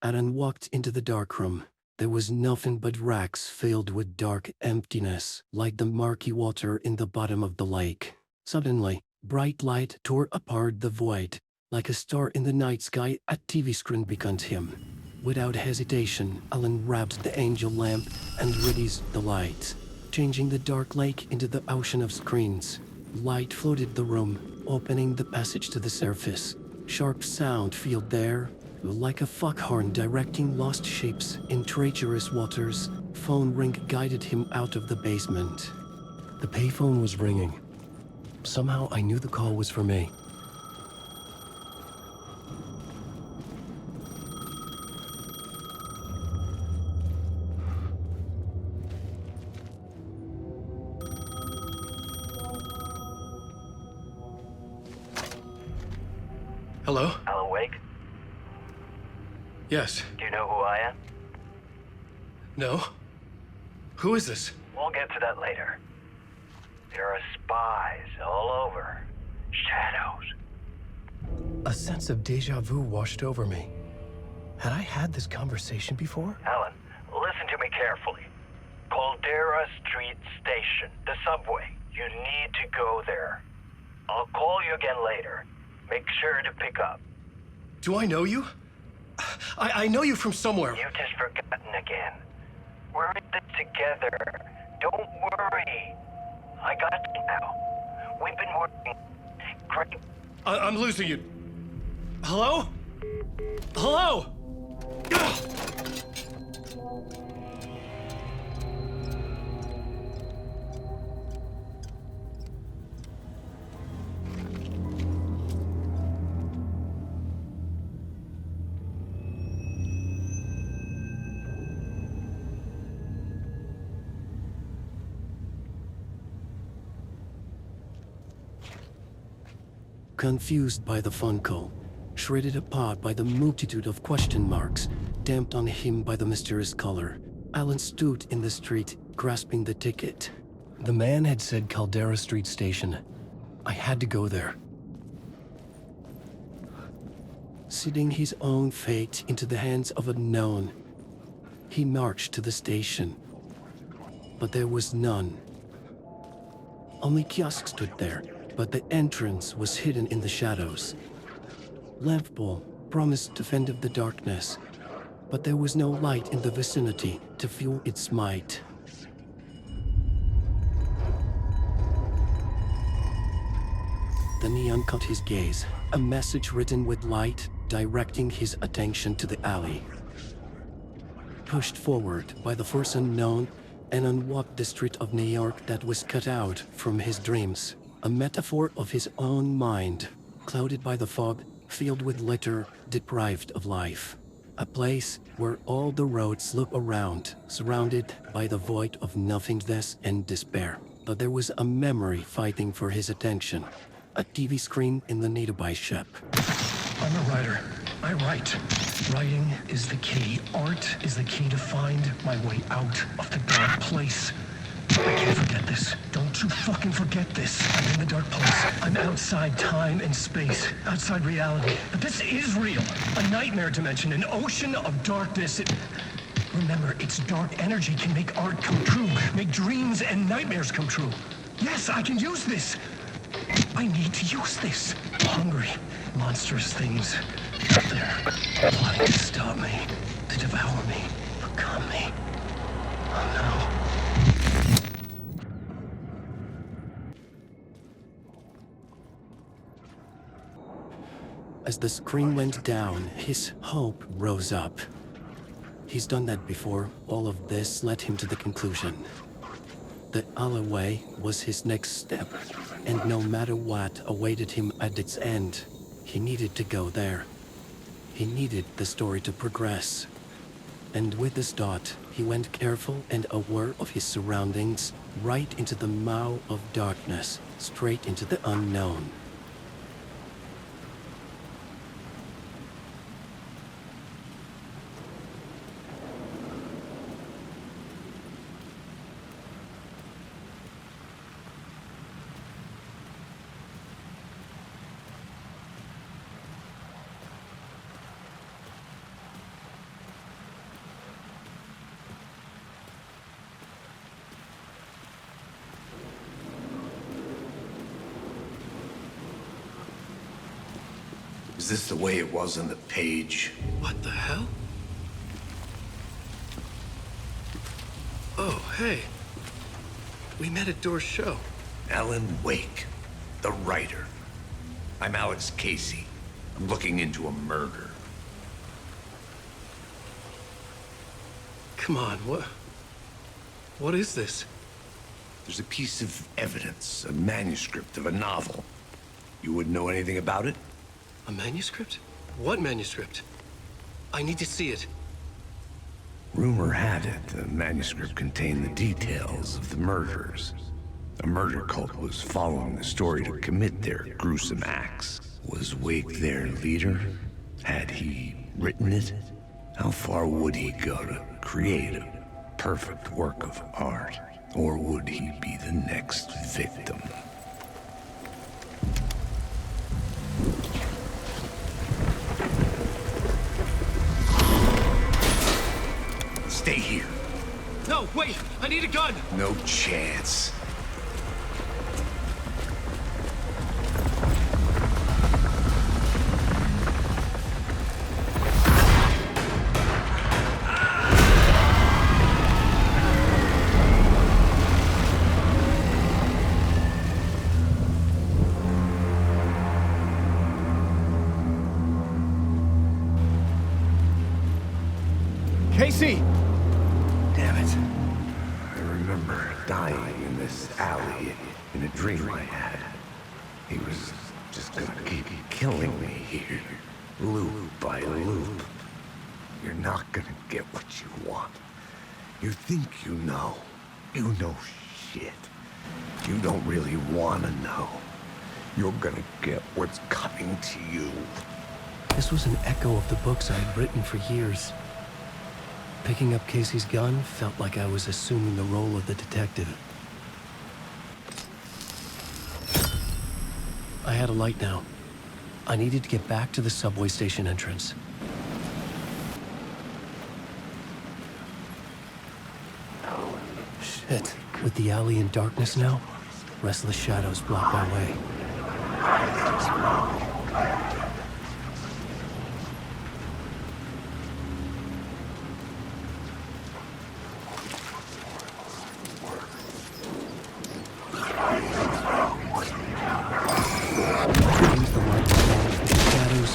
Alan walked into the dark room. There was nothing but racks filled with dark emptiness, like the murky water in the bottom of the lake. Suddenly, bright light tore apart the void. Like a star in the night sky, a TV screen beckoned him. Without hesitation, Alan grabbed the angel lamp and released the light, changing the dark lake into the ocean of screens. Light flooded the room, opening the passage to the surface. Sharp sound filled there, like a foghorn directing lost ships in treacherous waters. Phone ring guided him out of the basement. The payphone was ringing. Somehow I knew the call was for me. Hello? Alan Wake? Yes. Do you know who I am? No? Who is this? We'll get to that later. There are spies all over. Shadows. A sense of déjà vu washed over me. Had I had this conversation before? Alan, listen to me carefully. Caldera Street Station, the subway. You need to go there. I'll call you again later. Make sure to pick up. Do I know you? I know you from somewhere. You've just forgotten again. We're in this together. Don't worry. I got you now. We've been working great. I'm losing you. Hello? Hello? Ugh! Confused by the phone call, shredded apart by the multitude of question marks, damped on him by the mysterious color, Alan stood in the street, grasping the ticket. The man had said Caldera Street Station. I had to go there. Ceding his own fate into the hands of unknown, he marched to the station. But there was none. Only kiosks stood there, but the entrance was hidden in the shadows. Lampball promised to fend off the darkness, but there was no light in the vicinity to fuel its might. The neon caught his gaze, a message written with light directing his attention to the alley. Pushed forward by the force unknown, Alan walked the street of New York that was cut out from his dreams. A metaphor of his own mind, clouded by the fog, filled with litter, deprived of life. A place where all the roads loop around, surrounded by the void of nothingness and despair. But there was a memory fighting for his attention. A TV screen in the nearby shop. I'm a writer. I write. Writing is the key. Art is the key to find my way out of the dark place. I can't forget this. Don't you fucking forget this. I'm in the dark place. I'm outside time and space. Outside reality. But this is real. A nightmare dimension. An ocean of darkness. Remember, its dark energy can make art come true. Make dreams and nightmares come true. Yes, I can use this. I need to use this. Hungry, monstrous things out there plotting to stop me, to devour me, become me. Oh no. As the screen went down, his hope rose up. He's done that before. All of this led him to the conclusion. The alleyway was his next step, and no matter what awaited him at its end, he needed to go there. He needed the story to progress. And with this thought, he went careful and aware of his surroundings, right into the maw of darkness, straight into the unknown. Is this the way it was on the page? What the hell? Oh, hey. We met at Door's show. Alan Wake, the writer. I'm Alex Casey. I'm looking into a murder. Come on, what is this? There's a piece of evidence, a manuscript of a novel. You wouldn't know anything about it? A manuscript? What manuscript? I need to see it. Rumor had it the manuscript contained the details of the murders. A murder cult was following the story to commit their gruesome acts. Was Wake their leader? Had he written it? How far would he go to create a perfect work of art? Or would he be the next victim? Stay here. No, wait! I need a gun! No chance. Casey! Damn it. I remember dying in this alley in a dream I had. He was just gonna keep killing me here, loop by loop. You're not gonna get what you want. You think you know. You know shit. You don't really wanna know. You're gonna get what's coming to you. This was an echo of the books I had written for years. Picking up Casey's gun felt like I was assuming the role of the detective. I had a light now. I needed to get back to the subway station entrance. Shit. With the alley in darkness now, restless shadows block my way.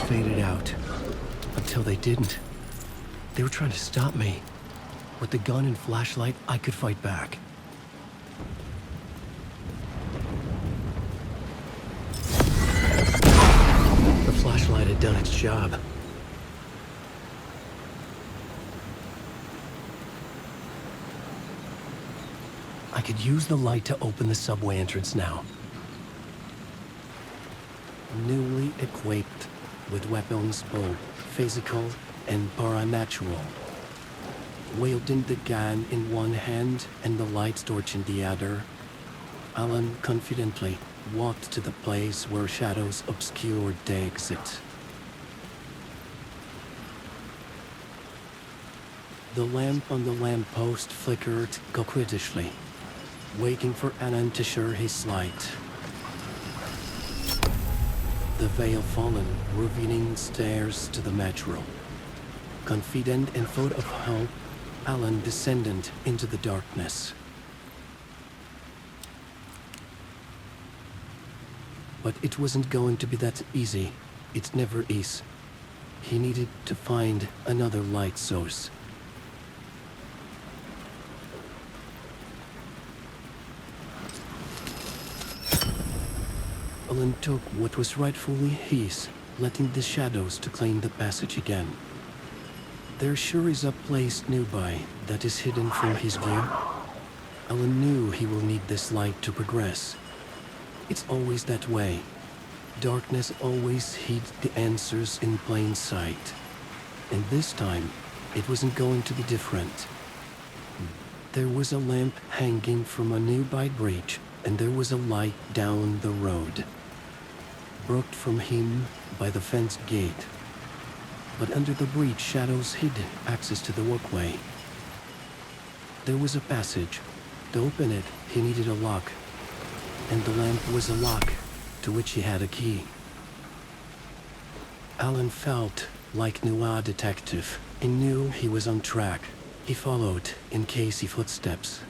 Faded out. Until they didn't. They were trying to stop me. With the gun and flashlight, I could fight back. The flashlight had done its job. I could use the light to open the subway entrance now. Newly equipped with weapons both physical and paranatural. Wielding the gun in one hand and the light torch in the other, Alan confidently walked to the place where shadows obscured the exit. The lamp on the lamppost flickered coquettishly, waiting for Alan to share his light. The veil fallen, revealing stairs to the metro. Confident and full of hope, Alan descended into the darkness. But it wasn't going to be that easy. It never is. He needed to find another light source. Alan took what was rightfully his, letting the shadows to claim the passage again. There sure is a place nearby that is hidden from his view. Alan knew he will need this light to progress. It's always that way. Darkness always hid the answers in plain sight. And this time, it wasn't going to be different. There was a lamp hanging from a nearby bridge, and there was a light down the road, blocked from him by the fenced gate. But under the bridge, shadows hid access to the walkway. There was a passage. To open it, he needed a lock, and the lamp was a lock to which he had a key. Alan felt like a detective. He knew he was on track. He followed in Casey's footsteps.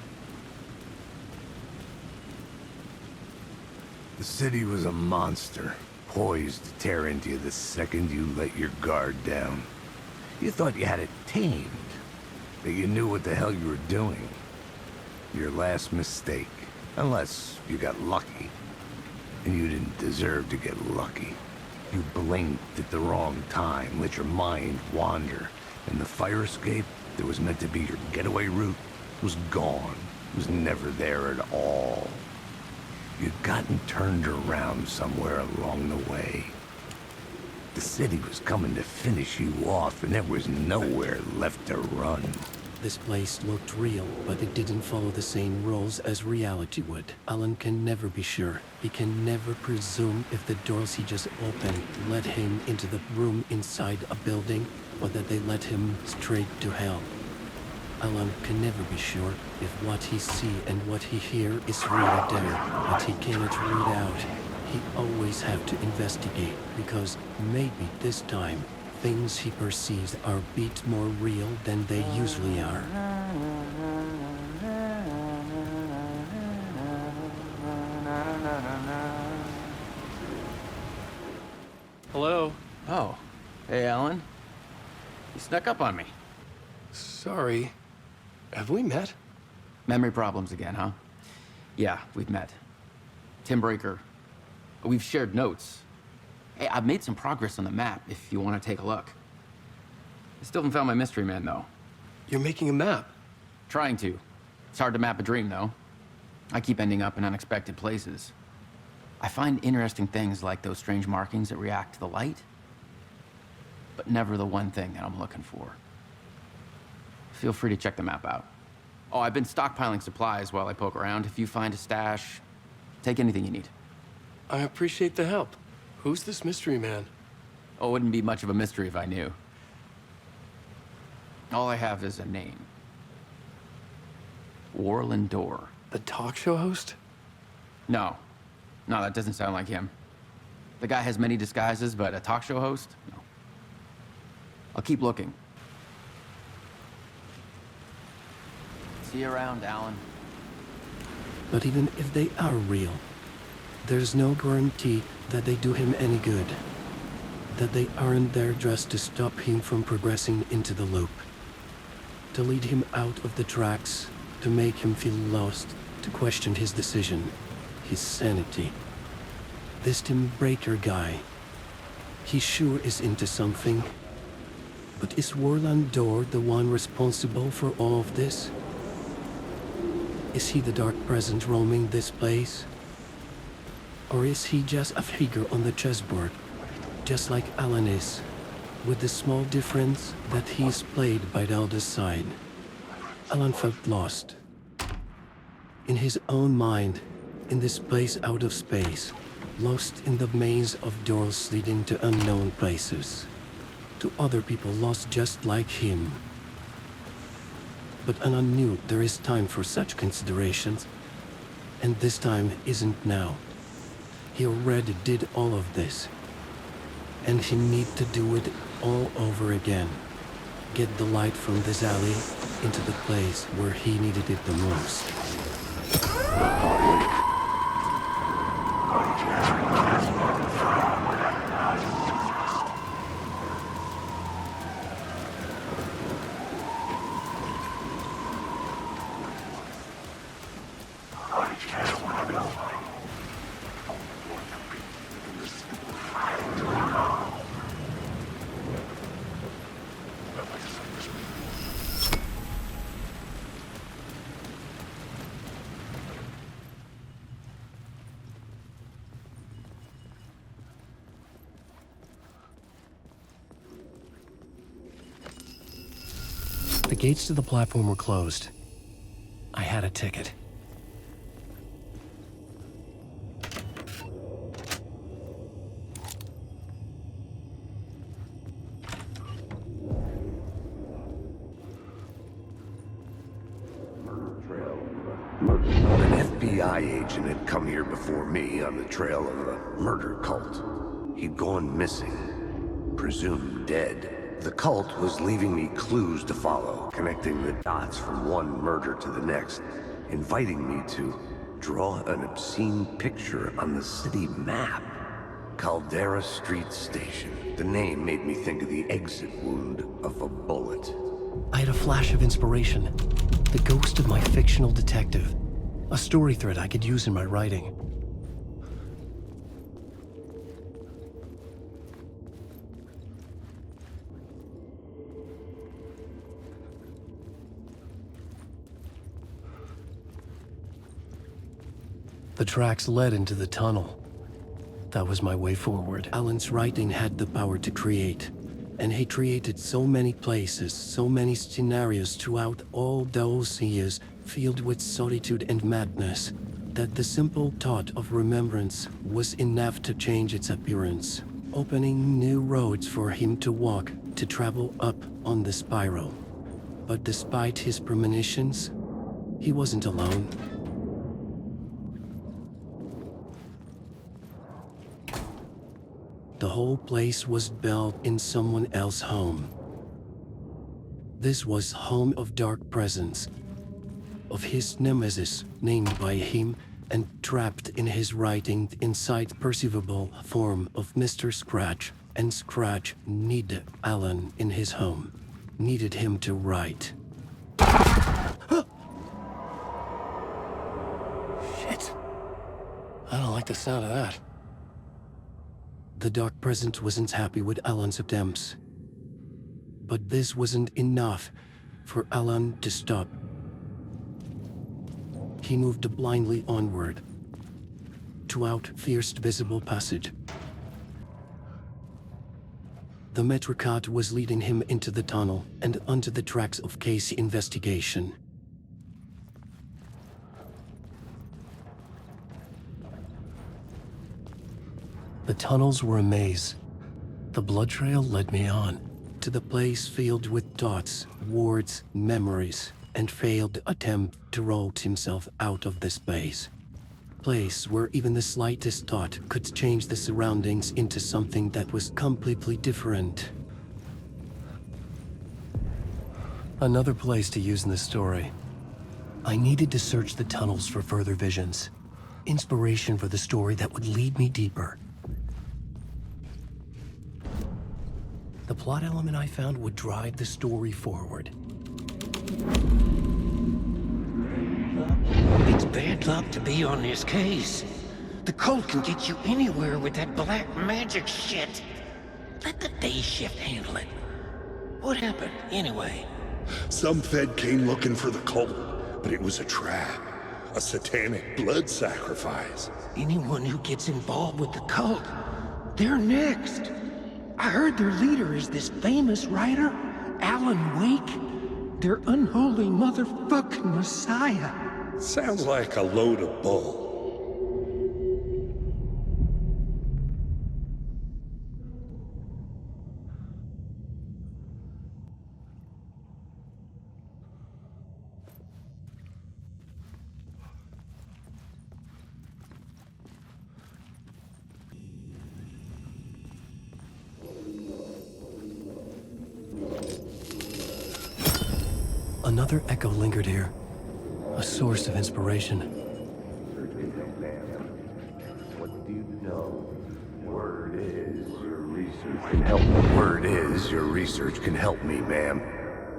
The city was a monster, poised to tear into you the second you let your guard down. You thought you had it tamed, that you knew what the hell you were doing. Your last mistake, unless you got lucky. And you didn't deserve to get lucky. You blinked at the wrong time, let your mind wander, and the fire escape that was meant to be your getaway route was gone. It was never there at all. You'd gotten turned around somewhere along the way. The city was coming to finish you off, and there was nowhere left to run. This place looked real, but it didn't follow the same rules as reality would. Alan can never be sure. He can never presume if the doors he just opened led him into the room inside a building, or that they led him straight to hell. Alan can never be sure if what he see and what he hear is really there, but he cannot read out. He always have to investigate, because maybe this time things he perceives are a bit more real than they usually are. Hello? Oh. Hey, Alan. You snuck up on me. Sorry. Have we met? Memory problems again, huh? Yeah, we've met. Tim Breaker. We've shared notes. Hey, I've made some progress on the map, if you want to take a look. I still haven't found my mystery man, though. You're making a map. Trying to. It's hard to map a dream, though. I keep ending up in unexpected places. I find interesting things like those strange markings that react to the light, but never the one thing that I'm looking for. Feel free to check the map out. Oh, I've been stockpiling supplies while I poke around. If you find a stash, take anything you need. I appreciate the help. Who's this mystery man? Oh, it wouldn't be much of a mystery if I knew. All I have is a name. Warland Door. The talk show host? No. No, that doesn't sound like him. The guy has many disguises, but a talk show host? No. I'll keep looking. See you around, Alan. But even if they are real, there's no guarantee that they do him any good. That they aren't there just to stop him from progressing into the loop. To lead him out of the tracks, to make him feel lost, to question his decision, his sanity. This Tim Breaker guy, he sure is into something. But is Warland Door the one responsible for all of this? Is he the dark presence roaming this place? Or is he just a figure on the chessboard, just like Alan is, with the small difference that he's played by Delta's side? Alan felt lost. In his own mind, in this place out of space, lost in the maze of doors leading to unknown places, to other people lost just like him. But Alan knew there is time for such considerations, and this time isn't now. He already did all of this, and he needs to do it all over again. Get the light from this alley into the place where he needed it the most. The gates to the platform were closed. I had a ticket. An FBI agent had come here before me on the trail of a murder cult. He'd gone missing. presumed dead. The cult was leaving me clues to follow, connecting the dots from one murder to the next, inviting me to draw an obscene picture on the city map. Caldera Street Station. The name made me think of the exit wound of a bullet. I had a flash of inspiration. The ghost of my fictional detective. A story thread I could use in my writing. The tracks led into the tunnel. That was my way forward. Alan's writing had the power to create. And he created so many places, so many scenarios throughout all those years, filled with solitude and madness, that the simple thought of remembrance was enough to change its appearance, opening new roads for him to walk, to travel up on the spiral. But despite his premonitions, he wasn't alone. The whole place was built in someone else's home. This was home of dark presence, of his nemesis, named by him and trapped in his writing inside perceivable form of Mr. Scratch, and Scratch needed Alan in his home, needed him to write. Shit. I don't like the sound of that. The dark presence wasn't happy with Alan's attempts. But this wasn't enough for Alan to stop. He moved blindly onward, throughout fierce visible passage. The Metrocart was leading him into the tunnel and onto the tracks of Casey investigation. The tunnels were a maze. The blood trail led me on, to the place filled with thoughts, words, memories, and failed attempt to roll himself out of the space. Place where even the slightest thought could change the surroundings into something that was completely different. Another place to use in the story. I needed to search the tunnels for further visions. Inspiration for the story that would lead me deeper. The plot element I found would drive the story forward. It's bad luck to be on this case. The cult can get you anywhere with that black magic shit. Let the day shift handle it. What happened, anyway? Some Fed came looking for the cult, but it was a trap. A satanic blood sacrifice. Anyone who gets involved with the cult, they're next. I heard their leader is this famous writer, Alan Wake. Their unholy motherfucking messiah. Sounds like a load of bull. Another echo lingered here, a source of inspiration. What do you know? Word is your research can help me. Word is your research can help me, ma'am.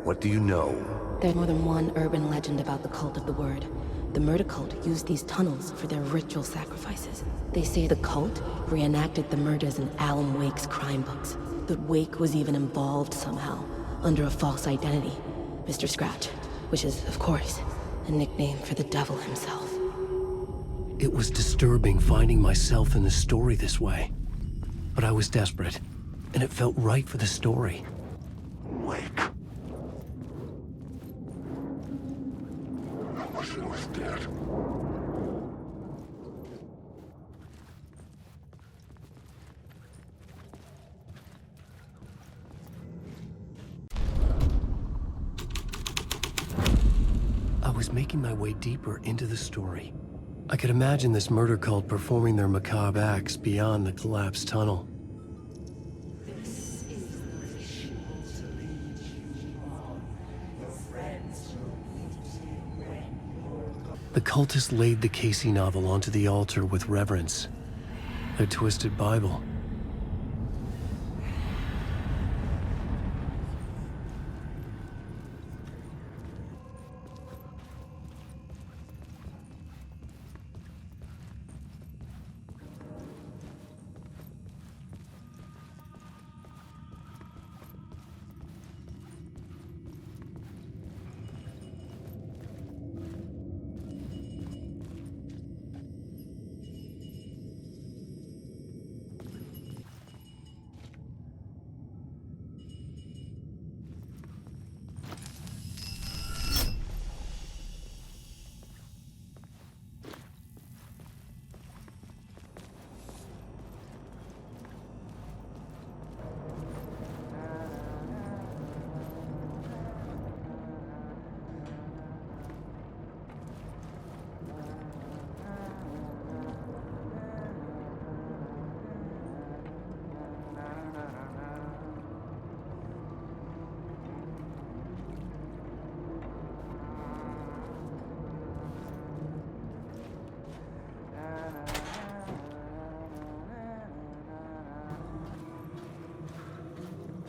What do you know? There's more than one urban legend about the cult of the word. The murder cult used these tunnels for their ritual sacrifices. They say the cult reenacted the murders in Alan Wake's crime books. That Wake was even involved somehow, under a false identity. Mr. Scratch, which is, of course, a nickname for the devil himself. It was disturbing finding myself in the story this way. But I was desperate, and it felt right for the story. Wake. I wish he was dead. I was making my way deeper into the story. I could imagine this murder cult performing their macabre acts beyond the collapsed tunnel. This is The cultist laid the Casey novel onto the altar with reverence. A twisted Bible.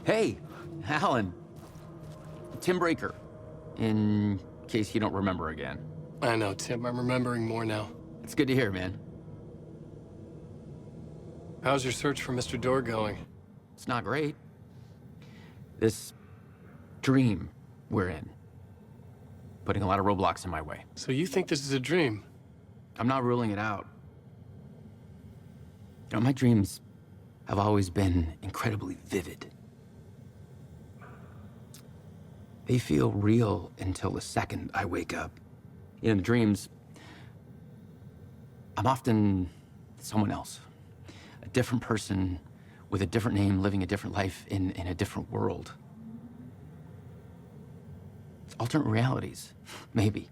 Hey, Alan. Tim Breaker. In case you don't remember again. I know, Tim. I'm remembering more now. It's good to hear, man. How's your search for Mr. Door going? It's not great. This dream we're in, putting a lot of roadblocks in my way. So you think this is a dream? I'm not ruling it out. You know, my dreams have always been incredibly vivid. They feel real until the second I wake up. In the dreams, I'm often someone else. A different person with a different name, living a different life in a different world. It's alternate realities, maybe.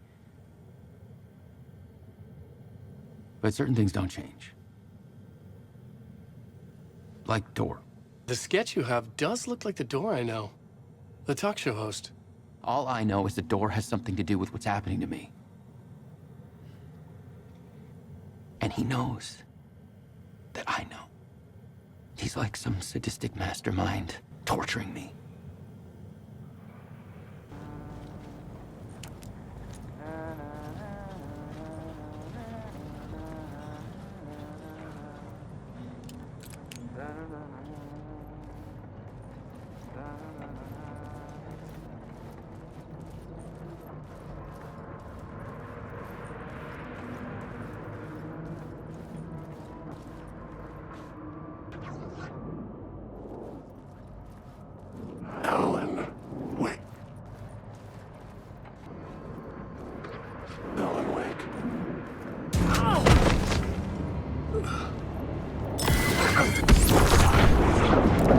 But certain things don't change. Like Door. The sketch you have does look like the Door I know. The talk show host. All I know is the Door has something to do with what's happening to me. And he knows that I know. He's like some sadistic mastermind torturing me. Alan, wait. Alan, wake.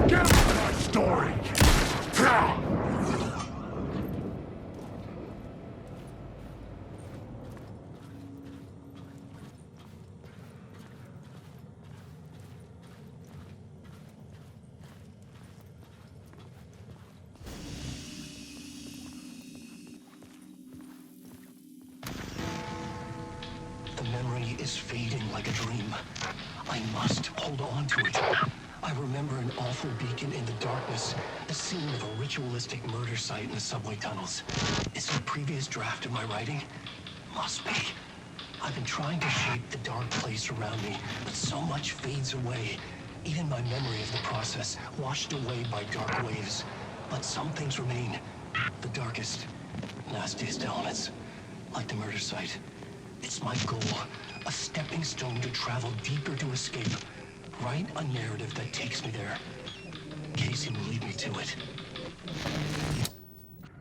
Get out of my story! The memory is fading like a dream. I must hold on to it. I remember an awful beacon in the darkness, the scene of a ritualistic murder site in the subway tunnels. Is it a previous draft of my writing? Must be. I've been trying to shape the dark place around me, but so much fades away. Even my memory of the process, washed away by dark waves. But some things remain. The darkest, nastiest elements, like the murder site. It's my goal, a stepping stone to travel deeper to escape. Write a narrative that takes me there. Casey will lead me to it.